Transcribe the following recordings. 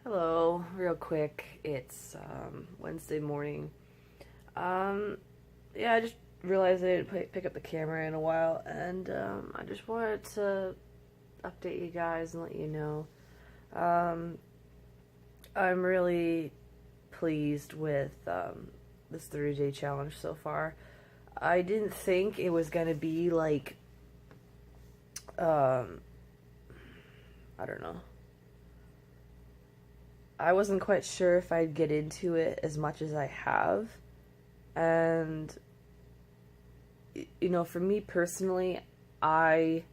Hello, real quick. It's Wednesday morning. Um, yeah, I just realized I didn't pick up the camera in a while, and I just wanted to update you guys and let you know. Um, I'm really pleased with this 30-day challenge so far. I didn't think it was gonna be like, um, I don't know. I wasn't quite sure if I'd get into it as much as I have. And, for me personally, I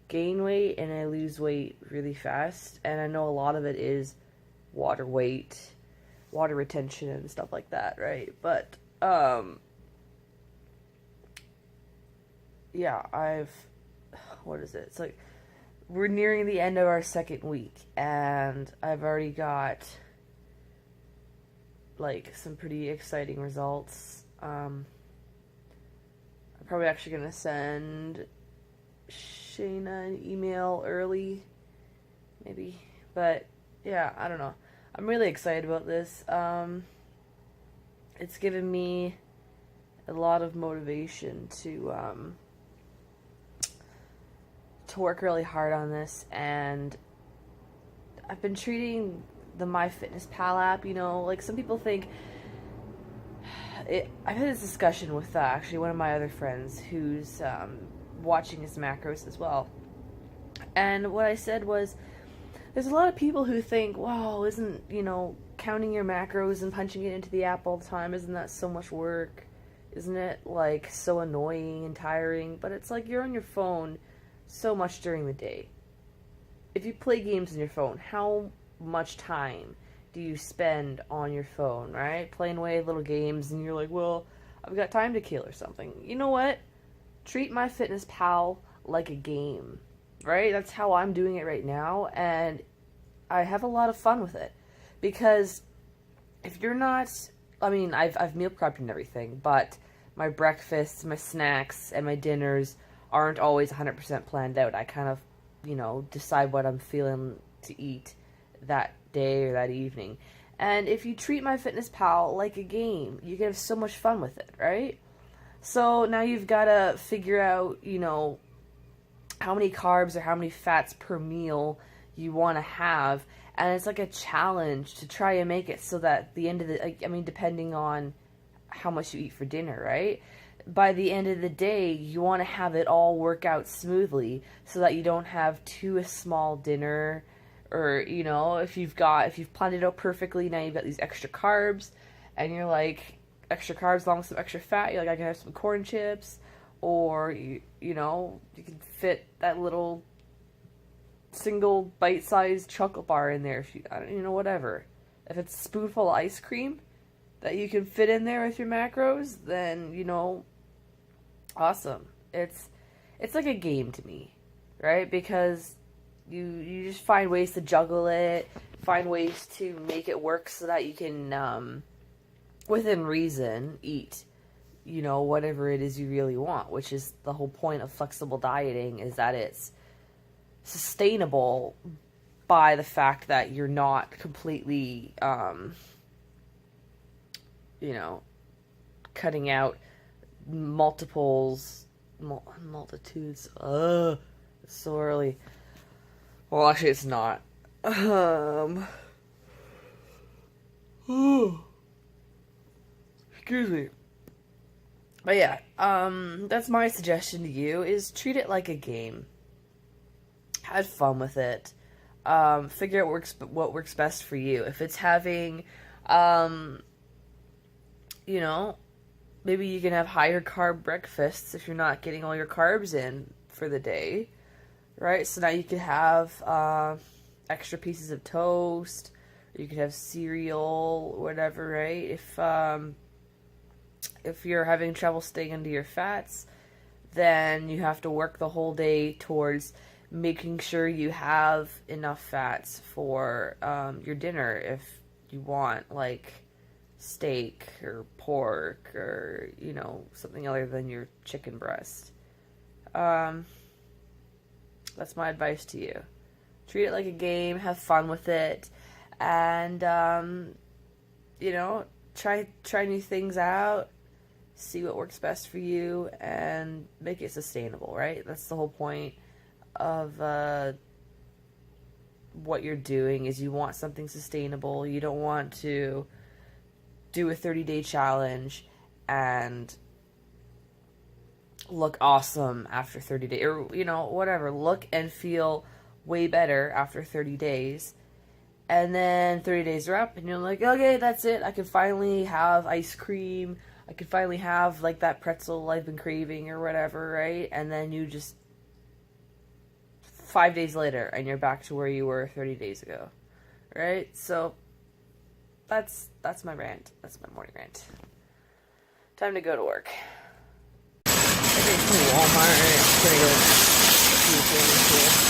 gain weight and I lose weight really fast. And I know a lot of it is water weight, water retention, and stuff like that, right? But, yeah, what is it? It's like, we're nearing the end of our second week, and I've already got like some pretty exciting results. I'm probably actually gonna send Shayna an email early, maybe. But yeah, I don't know. I'm really excited about this. It's given me a lot of motivation to work really hard on this, and I've been treating the MyFitnessPal app, like some people think I had this discussion with actually one of my other friends who's watching his macros as well. And what I said was, there's a lot of people who think, wow, isn't, counting your macros and punching it into the app all the time, isn't that so much work? Isn't it, like, so annoying and tiring? But it's like you're on your phone so much during the day. If you play games on your phone, how much time do you spend on your phone, right? Playing away little games, and you're like, well, I've got time to kill or something. You know what? Treat MyFitnessPal like a game, right? That's how I'm doing it right now, and I have a lot of fun with it. Because if you're not, I've meal prepped and everything, but my breakfasts, my snacks, and my dinners aren't always 100% planned out. I kind of, decide what I'm feeling to eat that day or that evening. And if you treat MyFitnessPal like a game, you can have so much fun with it, right? So now you've got to figure out, how many carbs or how many fats per meal you want to have. And it's like a challenge to try and make it so that at the end of the, depending on how much you eat for dinner, right? By the end of the day, you want to have it all work out smoothly so that you don't have too small dinner, or if you've planned it out perfectly, now you've got these extra carbs, and you're like, extra carbs along with some extra fat, you're like, I can have some corn chips, or you can fit that little single bite-sized chocolate bar in there, if you whatever. If it's a spoonful of ice cream that you can fit in there with your macros, then awesome. It's like a game to me, right? Because you just find ways to juggle it, find ways to make it work so that you can within reason eat whatever it is you really want, which is the whole point of flexible dieting, is that it's sustainable by the fact that you're not completely cutting out multitudes. It's so early. Well, actually, it's not. Excuse me. But yeah, that's my suggestion to you, is treat it like a game. Have fun with it. Figure out what works best for you. If it's having, maybe you can have higher carb breakfasts if you're not getting all your carbs in for the day, right? So now you could have extra pieces of toast, or you could have cereal, whatever, right? If you're having trouble staying under your fats, then you have to work the whole day towards making sure you have enough fats for your dinner if you want, like, steak or pork or, something other than your chicken breast. That's my advice to you. Treat it like a game, have fun with it, and you know, try new things out, see what works best for you, and make it sustainable, right? That's the whole point of what you're doing, is you want something sustainable. You don't want to do a 30-day challenge and look awesome after 30 days, or, you know, whatever, look and feel way better after 30 days. And then 30 days are up and you're like, okay, that's it. I can finally have ice cream. I can finally have like that pretzel I've been craving or whatever, right? And then you just 5 days later and you're back to where you were 30 days ago, right? So that's my rant. That's my morning rant. Time to go to work. I think it's Walmart and it's gonna go see things here.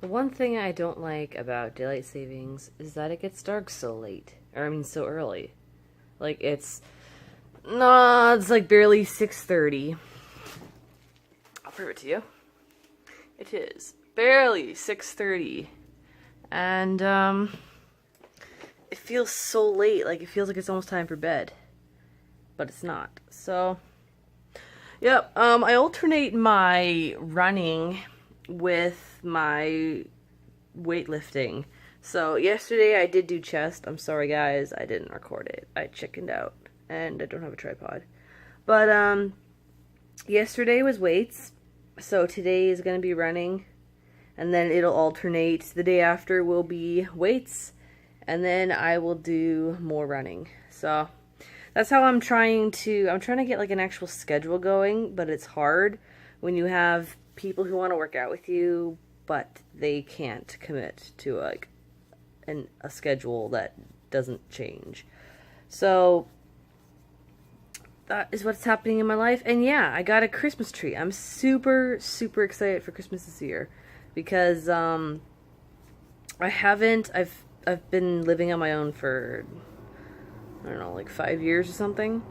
The one thing I don't like about daylight savings is that it gets dark so late. Or, I mean, so early. Like, it's like barely 6:30. I'll prove it to you. It is barely 6:30. And, it feels so late. Like, it feels like it's almost time for bed. But it's not. So, yep, I alternate my running with my weightlifting. So yesterday I did do chest. I'm sorry guys, I didn't record it. I chickened out and I don't have a tripod. But yesterday was weights. So today is going to be running, and then it'll alternate. The day after will be weights, and then I will do more running. So that's how I'm trying to get like an actual schedule going, but it's hard when you have people who want to work out with you, but they can't commit to like a schedule that doesn't change. So that is what's happening in my life. And yeah, I got a Christmas tree. I'm super, super excited for Christmas this year because I've been living on my own for, I don't know, like 5 years or something.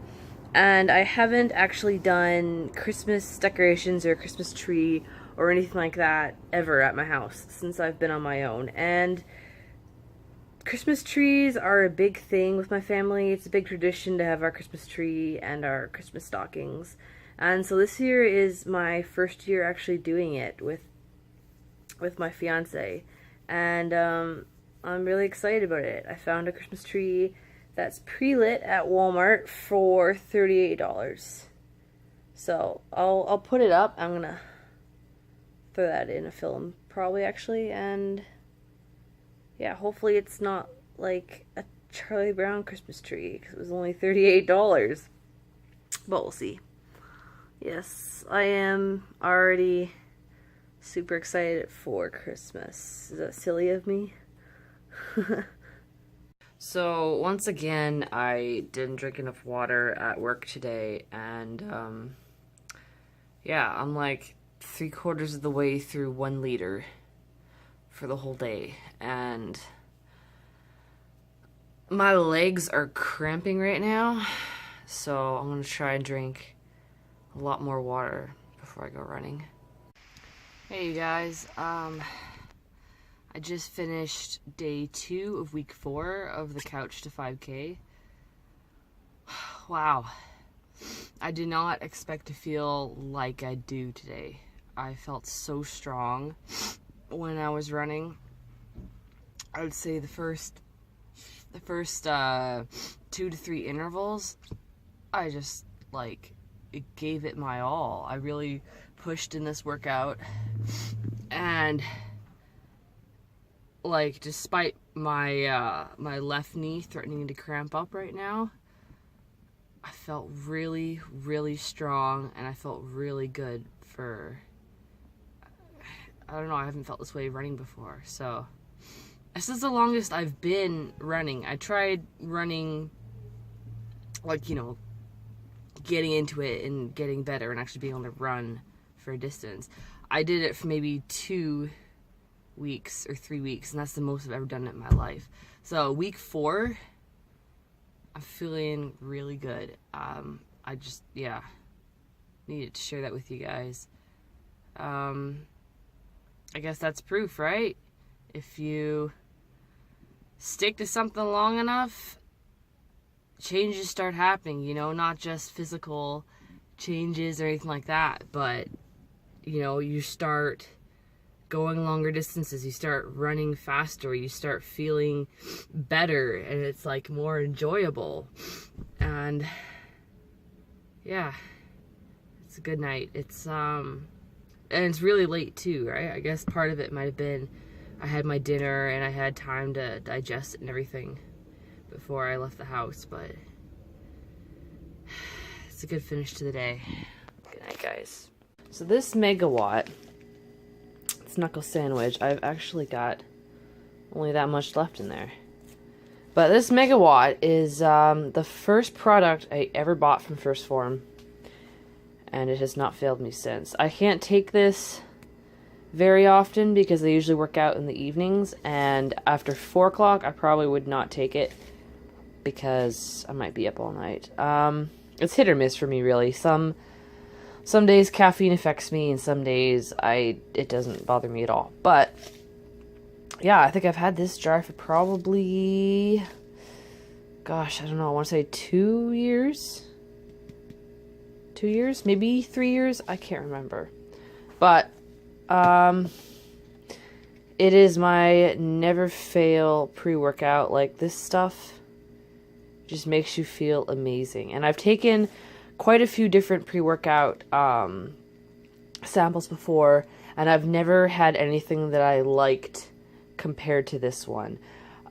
And I haven't actually done Christmas decorations or a Christmas tree or anything like that ever at my house since I've been on my own. And Christmas trees are a big thing with my family. It's a big tradition to have our Christmas tree and our Christmas stockings. And so this year is my first year actually doing it with my fiance. And I'm really excited about it. I found a Christmas tree that's pre-lit at Walmart for $38. So I'll put it up. I'm gonna throw that in a film probably actually, and yeah, hopefully it's not like a Charlie Brown Christmas tree because it was only $38. But we'll see. Yes, I am already super excited for Christmas. Is that silly of me? So, once again, I didn't drink enough water at work today, and, yeah, I'm like 3/4 of the way through 1 liter for the whole day, and my legs are cramping right now, so I'm gonna try and drink a lot more water before I go running. Hey, you guys, I just finished day 2 of week 4 of the Couch to 5K. Wow. I did not expect to feel like I do today. I felt so strong when I was running. I would say the first 2 to 3 intervals, I just like it gave it my all. I really pushed in this workout, and like, despite my my left knee threatening to cramp up right now, I felt really, really strong, and I felt really good for, I don't know, I haven't felt this way running before. So this is the longest I've been running. I tried running, like, you know, getting into it and getting better and actually being able to run for a distance. I did it for maybe 2 weeks or 3 weeks, and that's the most I've ever done it in my life. So week 4, I'm feeling really good. I just, yeah, needed to share that with you guys. I guess that's proof, right? If you stick to something long enough, changes start happening, you know, not just physical changes or anything like that, but, you know, you start going longer distances, you start running faster, you start feeling better, and it's like more enjoyable. And yeah, it's a good night. It's and it's really late too, right? I guess part of it might have been I had my dinner and I had time to digest it and everything before I left the house, but it's a good finish to the day. Good night, guys. So this megawatt, it's knuckle sandwich, I've actually got only that much left in there. But this megawatt is the first product I ever bought from First Form, and it has not failed me since. I can't take this very often because I usually work out in the evenings, and after 4 o'clock I probably would not take it because I might be up all night. It's hit or miss for me, really. Some days caffeine affects me, and some days it doesn't bother me at all. But yeah, I think I've had this jar for probably, gosh, I don't know, I want to say 2 years? 2 years? Maybe 3 years? I can't remember. But it is my never fail pre-workout. Like, this stuff just makes you feel amazing. And I've taken quite a few different pre-workout samples before, and I've never had anything that I liked compared to this one.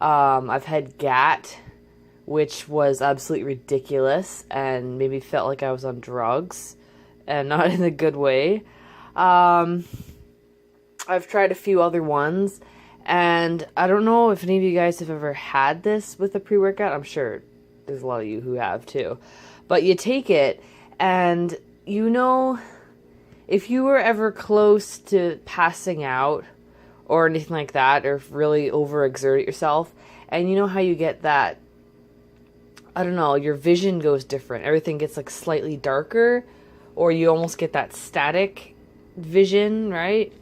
I've had GAT, which was absolutely ridiculous and maybe felt like I was on drugs, and not in a good way. I've tried a few other ones, and I don't know if any of you guys have ever had this with a pre-workout. I'm sure there's a lot of you who have too. But you take it, and you know, if you were ever close to passing out or anything like that, or really overexert yourself, and you know how you get that, I don't know, your vision goes different. Everything gets like slightly darker, or you almost get that static vision, right?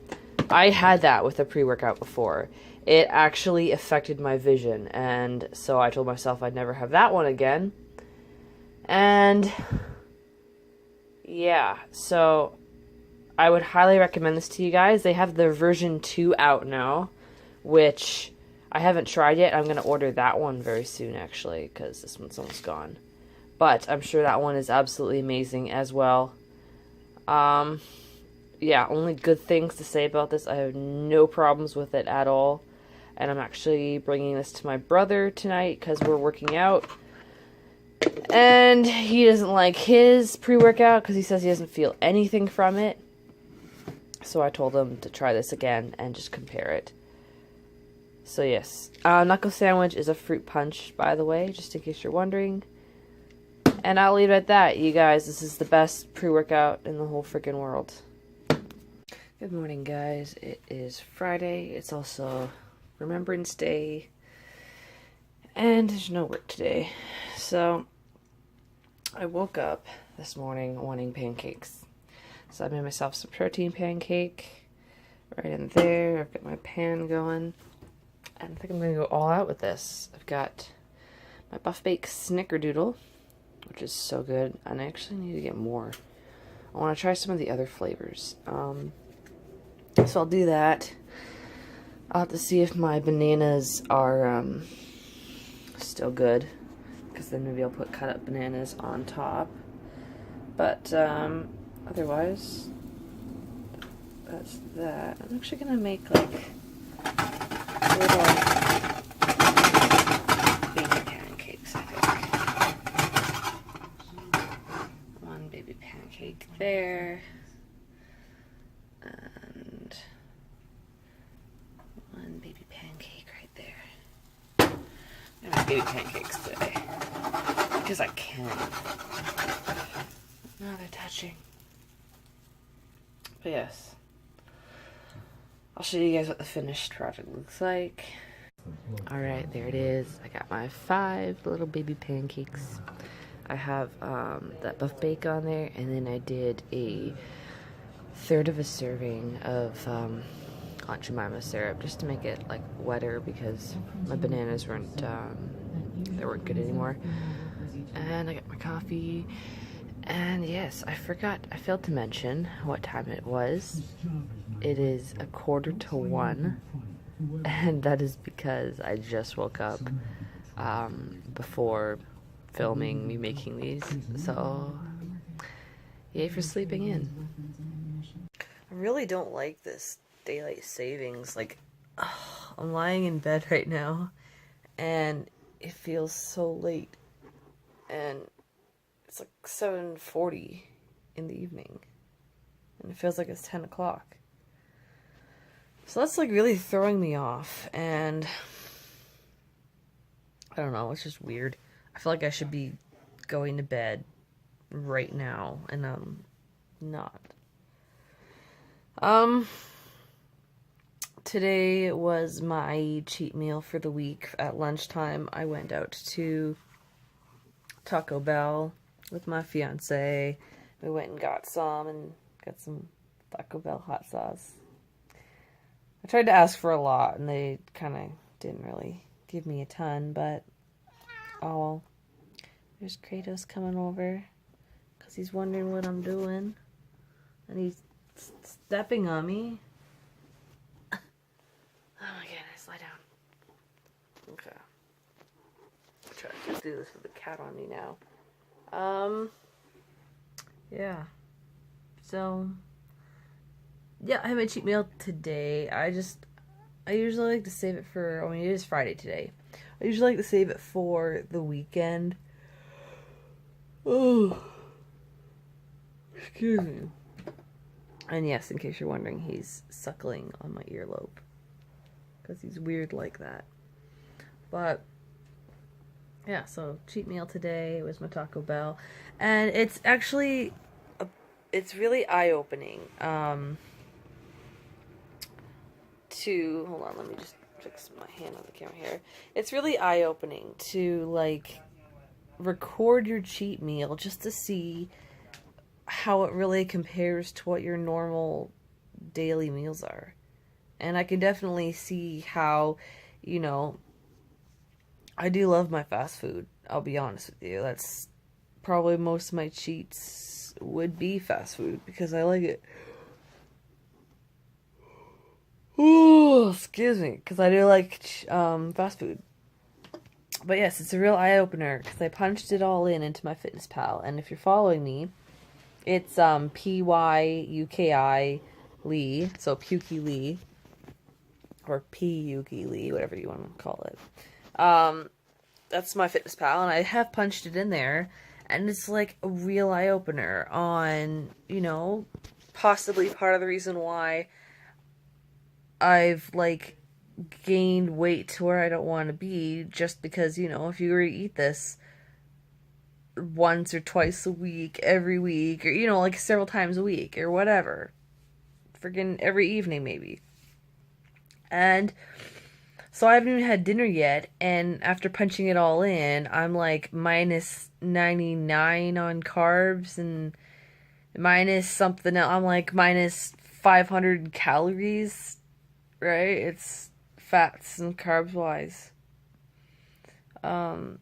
I had that with a pre-workout before. It actually affected my vision, and so I told myself I'd never have that one again. And yeah, so I would highly recommend this to you guys. They have their version 2 out now, which I haven't tried yet. I'm going to order that one very soon, actually, because this one's almost gone. But I'm sure that one is absolutely amazing as well. Yeah, only good things to say about this. I have no problems with it at all. And I'm actually bringing this to my brother tonight because we're working out. And he doesn't like his pre-workout because he says he doesn't feel anything from it. So I told him to try this again and just compare it. So yes, knuckle sandwich is a fruit punch, by the way, just in case you're wondering. And I'll leave it at that, you guys. This is the best pre-workout in the whole freaking world. Good morning, guys. It is Friday. It's also Remembrance Day. And there's no work today. So I woke up this morning wanting pancakes. So I made myself some protein pancake right in there. I've got my pan going. And I think I'm going to go all out with this. I've got my Buff Bake Snickerdoodle, which is so good. And I actually need to get more. I want to try some of the other flavors. So I'll do that. I'll have to see if my bananas are still good, because then maybe I'll put cut up bananas on top. But otherwise, that's that. I'm actually gonna make like little baby pancakes, I think. One baby pancake there. And one baby pancake right there. I'm gonna make baby pancakes today. Because I can. Now they're touching. But yes. I'll show you guys what the finished project looks like. Alright, there it is. I got my 5 little baby pancakes. I have that buff bacon on there, and then I did a third of a serving of Aunt Jemima syrup just to make it like wetter because my bananas weren't they weren't good anymore. And I got my coffee. And yes, I failed to mention what time it was. It is 1:45, and that is because I just woke up before filming me making these, so yay for sleeping in. I really don't like this daylight savings. Like, I'm lying in bed right now, and it feels so late, and it's like 7:40 in the evening, and it feels like it's 10 o'clock. So that's like really throwing me off, and I don't know, it's just weird. I feel like I should be going to bed right now, and I'm not. Today was my cheat meal for the week. At lunchtime, I went out to Taco Bell with my fiance. We went and got some Taco Bell hot sauce. I tried to ask for a lot, and they kind of didn't really give me a ton, but oh well. There's Kratos coming over because he's wondering what I'm doing, and he's stepping on me. Oh my goodness, lie down. Okay. I'll try to just do this with the cat on me now. Yeah. So, yeah, I have a cheat meal today. I usually like to save it for, I mean, it is Friday today. I usually like to save it for the weekend. Oh. Excuse me. And yes, in case you're wondering, he's suckling on my earlobe. Because he's weird like that. But, yeah, so cheat meal today was my Taco Bell. And it's actually, it's really eye-opening. Hold on, let me just fix my hand on the camera here. It's really eye-opening to, like, record your cheat meal just to see how it really compares to what your normal daily meals are. And I can definitely see how, you know, I do love my fast food. I'll be honest with you. That's probably most of my cheats would be fast food because I like it. Oh, excuse me, because I do like fast food. But yes, it's a real eye-opener because I punched it all into my FitnessPal. And if you're following me, it's Pyuki Lee, so Pukey Lee, or Pyuki Lee, whatever you want to call it. That's my FitnessPal, and I have punched it in there, and it's like a real eye-opener on, you know, possibly part of the reason why I've, like, gained weight to where I don't want to be, just because, you know, if you were to eat this once or twice a week, every week, or, you know, like several times a week, or whatever, freaking every evening maybe. And so I haven't even had dinner yet, and after punching it all in, I'm like minus 99 on carbs, and minus something else. I'm like minus 500 calories, right? It's fats and carbs wise. And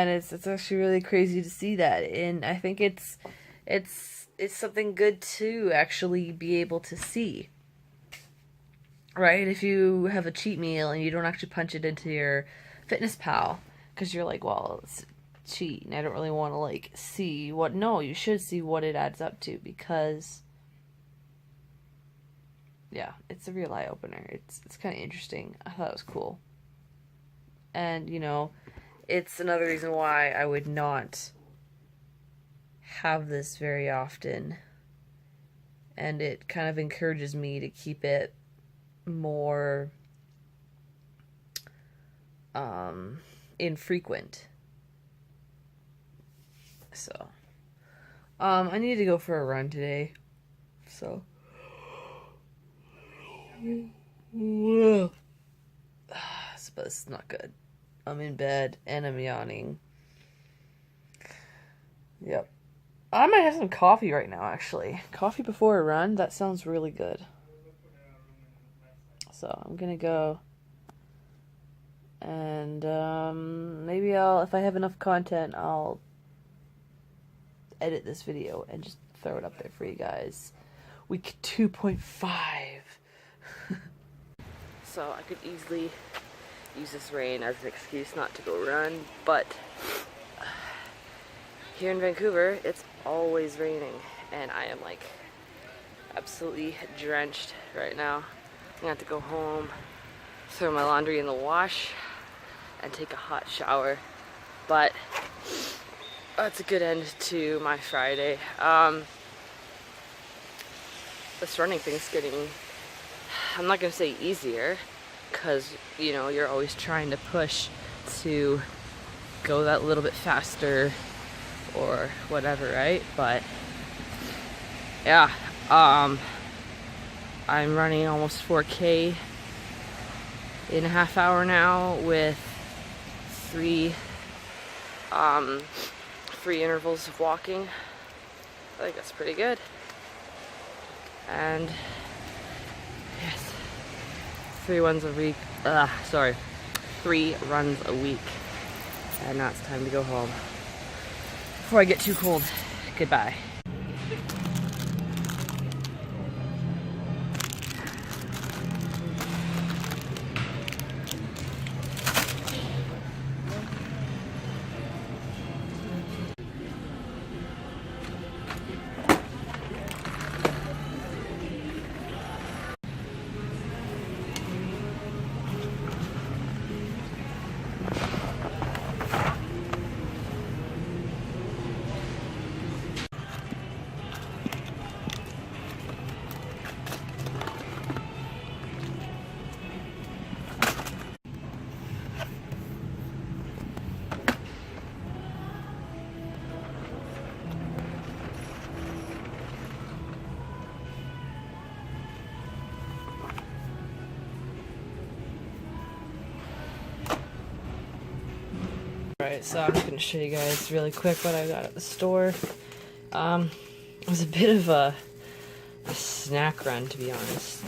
it's actually really crazy to see that, and I think it's something good to actually be able to see. Right? If you have a cheat meal and you don't actually punch it into your FitnessPal, because you're like, well, it's cheat, and I don't really want to, like, see what... No, you should see what it adds up to, because... Yeah, it's a real eye-opener. It's kind of interesting. I thought it was cool. And, you know, it's another reason why I would not have this very often. And it kind of encourages me to keep it more infrequent. So I need to go for a run today, so but it's not good. I'm in bed and I'm yawning. Yep. I might have some coffee right now, actually. Coffee before a run? That sounds really good. So I'm gonna go and maybe if I have enough content, I'll edit this video and just throw it up there for you guys. Week 2.5. So I could easily use this rain as an excuse not to go run, but here in Vancouver, it's always raining, and I am like absolutely drenched right now. I'm gonna have to go home, throw my laundry in the wash, and take a hot shower. But that's a good end to my Friday. This running thing's getting, I'm not gonna say easier, because you know, you're always trying to push to go that little bit faster or whatever, right? But yeah, I'm running almost 4K in a half hour now with three intervals of walking. I think that's pretty good. And yes, 3 runs a week. 3 runs a week. And now it's time to go home before I get too cold. Goodbye. Alright, so I'm just going to show you guys really quick what I got at the store. It was a bit of a snack run, to be honest.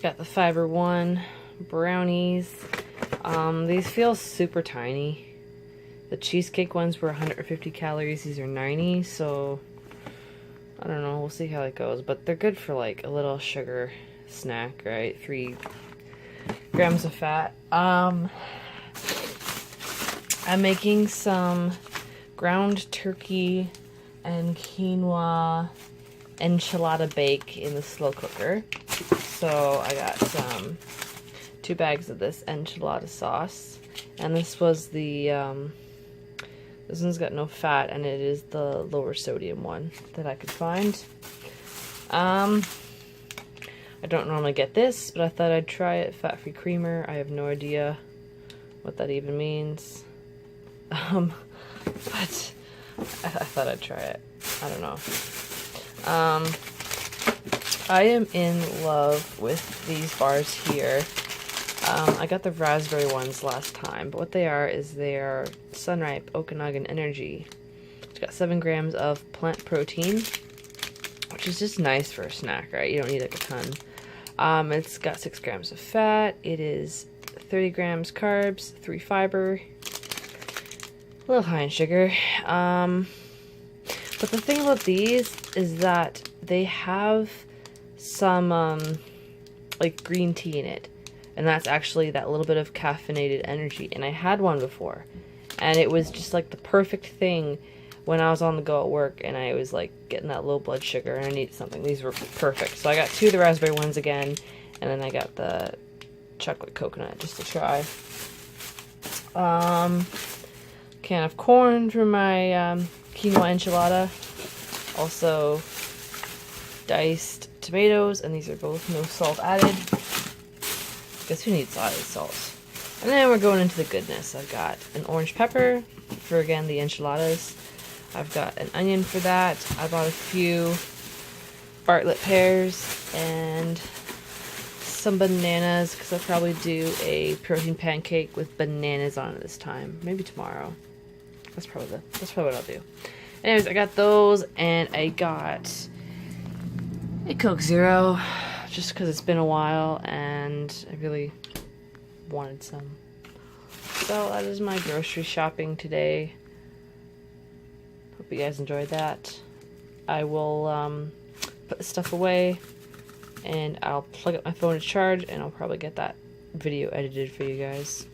Got the Fiber One brownies. These feel super tiny. The cheesecake ones were 150 calories. These are 90, so I don't know. We'll see how it goes. But they're good for like a little sugar snack, right? 3 grams of fat. I'm making some ground turkey and quinoa enchilada bake in the slow cooker. So I got 2 bags of this enchilada sauce, and this was the this one's got no fat, and it is the lower sodium one that I could find. I don't normally get this, but I thought I'd try it. Fat-free creamer. I have no idea what that even means. But I thought I'd try it. I don't know. I am in love with these bars here. I got the raspberry ones last time, but what they are is they are Sunripe Okanagan Energy. It's got 7 grams of plant protein, which is just nice for a snack, right? You don't need like a ton. It's got 6 grams of fat. It is 30 grams carbs, 3 fiber. A little high in sugar. But the thing about these is that they have some like green tea in it, and that's actually that little bit of caffeinated energy. And I had one before, and it was just like the perfect thing when I was on the go at work and I was like getting that low blood sugar and I needed something. These were perfect. So I got 2 of the raspberry ones again, and then I got the chocolate coconut just to try. Can of corn for my quinoa enchilada. Also diced tomatoes, and these are both no salt added. Guess who needs added salt? And then we're going into the goodness. I've got an orange pepper for, again, the enchiladas. I've got an onion for that. I bought a few Bartlett pears and some bananas, because I'll probably do a protein pancake with bananas on it this time. Maybe tomorrow. That's probably what I'll do. Anyways, I got those, and I got a Coke Zero, just because it's been a while, and I really wanted some. So that is my grocery shopping today. Hope you guys enjoyed that. I will put the stuff away, and I'll plug up my phone to charge, and I'll probably get that video edited for you guys.